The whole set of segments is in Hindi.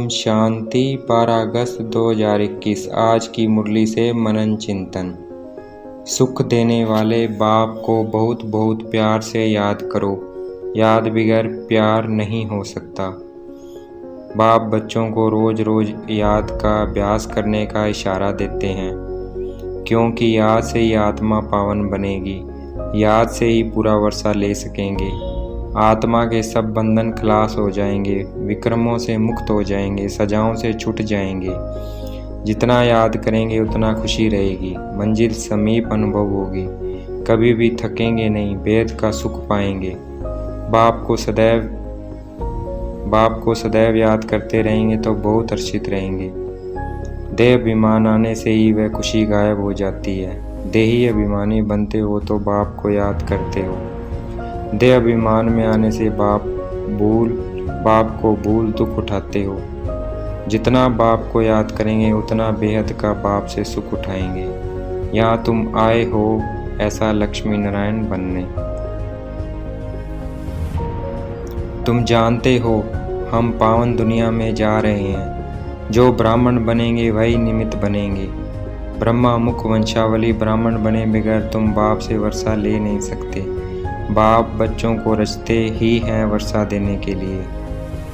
ओम शांति। 12 अगस्त 2021। आज की मुरली से मनन चिंतन। सुख देने वाले बाप को बहुत बहुत प्यार से याद करो। याद बगैर प्यार नहीं हो सकता। बाप बच्चों को रोज रोज याद का अभ्यास करने का इशारा देते हैं, क्योंकि याद से ही आत्मा पावन बनेगी। याद से ही पूरा वर्षा ले सकेंगे। आत्मा के सब बंधन खलास हो जाएंगे, विक्रमों से मुक्त हो जाएंगे, सजाओं से छूट जाएंगे। जितना याद करेंगे उतना खुशी रहेगी, मंजिल समीप अनुभव होगी। कभी भी थकेंगे नहीं, वेद का सुख पाएंगे। बाप को सदैव याद करते रहेंगे तो बहुत हर्षित रहेंगे। देह अभिमान आने से ही वह खुशी गायब हो जाती है। देही अभिमानी बनते हो तो बाप को याद करते हो। देह अभिमान में आने से बाप को भूल दुख उठाते हो। जितना बाप को याद करेंगे उतना बेहद का बाप से सुख उठाएंगे। यहाँ तुम आए हो ऐसा लक्ष्मी नारायण बनने। तुम जानते हो हम पावन दुनिया में जा रहे हैं। जो ब्राह्मण बनेंगे वही निमित्त बनेंगे। ब्रह्मा मुख वंशावली ब्राह्मण बने बगैर तुम बाप से वर्षा ले नहीं सकते। बाप बच्चों को रचते ही हैं वर्षा देने के लिए।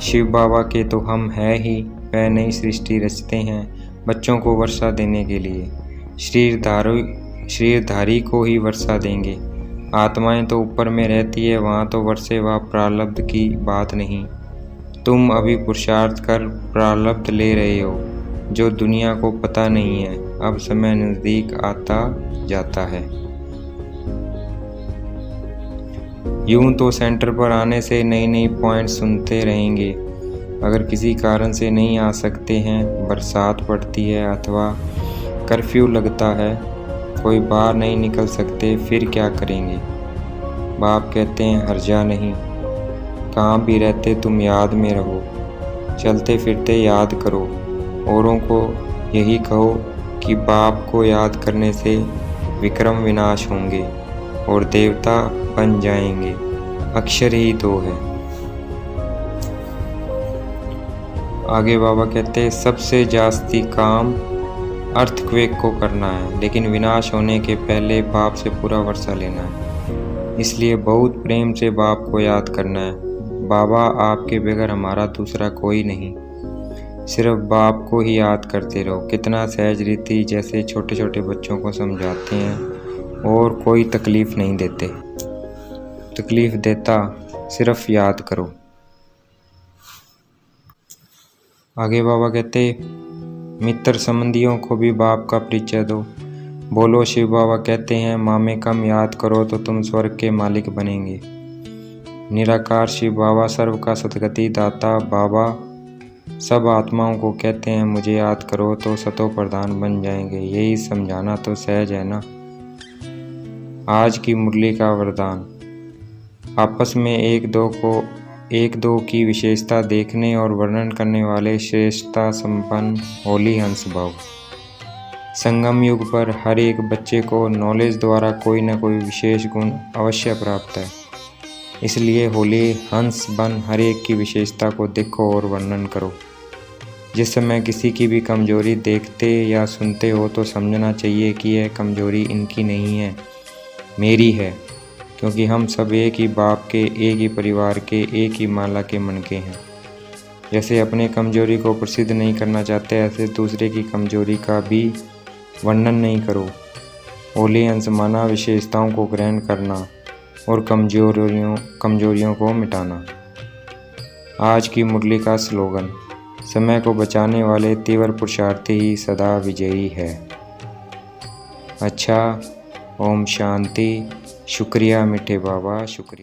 शिव बाबा के तो हम हैं ही, वह नई सृष्टि रचते हैं बच्चों को वर्षा देने के लिए। शरीरधारी को ही वर्षा देंगे। आत्माएं तो ऊपर में रहती है, वहाँ तो वर्षे व प्रारब्ध की बात नहीं। तुम अभी पुरुषार्थ कर प्रारब्ध ले रहे हो, जो दुनिया को पता नहीं है। अब समय नज़दीक आता जाता है। यूं तो सेंटर पर आने से नई नई पॉइंट सुनते रहेंगे। अगर किसी कारण से नहीं आ सकते हैं, बरसात पड़ती है अथवा कर्फ्यू लगता है, कोई बाहर नहीं निकल सकते, फिर क्या करेंगे? बाप कहते हैं हर्जा नहीं, कहाँ भी रहते तुम याद में रहो। चलते फिरते याद करो। औरों को यही कहो कि बाप को याद करने से विक्रम विनाश होंगे और देवता बन जाएंगे। अक्षर ही तो है। आगे बाबा कहते हैं सबसे जास्ती काम अर्थक्वेक को करना है, लेकिन विनाश होने के पहले बाप से पूरा वर्षा लेना है। इसलिए बहुत प्रेम से बाप को याद करना है। बाबा आपके बगैर हमारा दूसरा कोई नहीं, सिर्फ बाप को ही याद करते रहो। कितना सहज रीति जैसे छोटे छोटे बच्चों को समझाते हैं और कोई तकलीफ नहीं देते। तकलीफ देता सिर्फ याद करो। आगे बाबा कहते मित्र संबंधियों को भी बाप का परिचय दो। बोलो शिव बाबा कहते हैं मामे कम याद करो तो तुम स्वर्ग के मालिक बनेंगे। निराकार शिव बाबा सर्व का सदगति दाता बाबा सब आत्माओं को कहते हैं मुझे याद करो तो सतो प्रधान बन जाएंगे। यही समझाना तो सहज है ना। आज की मुरली का वरदान। आपस में एक दो की विशेषता देखने और वर्णन करने वाले श्रेष्ठता संपन्न होली हंस भाव। संगम युग पर हर एक बच्चे को नॉलेज द्वारा कोई न कोई विशेष गुण अवश्य प्राप्त है। इसलिए होली हंस बन हर एक की विशेषता को देखो और वर्णन करो। जिस समय किसी की भी कमजोरी देखते या सुनते हो तो समझना चाहिए कि यह कमजोरी इनकी नहीं है, मेरी है। क्योंकि हम सब एक ही बाप के, एक ही परिवार के, एक ही माला के मन के हैं। जैसे अपने कमजोरी को प्रसिद्ध नहीं करना चाहते, ऐसे दूसरे की कमजोरी का भी वर्णन नहीं करो। होली अंश माना विशेषताओं को ग्रहण करना और कमजोरियों को मिटाना। आज की मुरली का स्लोगन। समय को बचाने वाले तीव्र पुरुषार्थी ही सदा विजयी है। अच्छा, ओम शांति। शुक्रिया मीठे बाबा, शुक्रिया।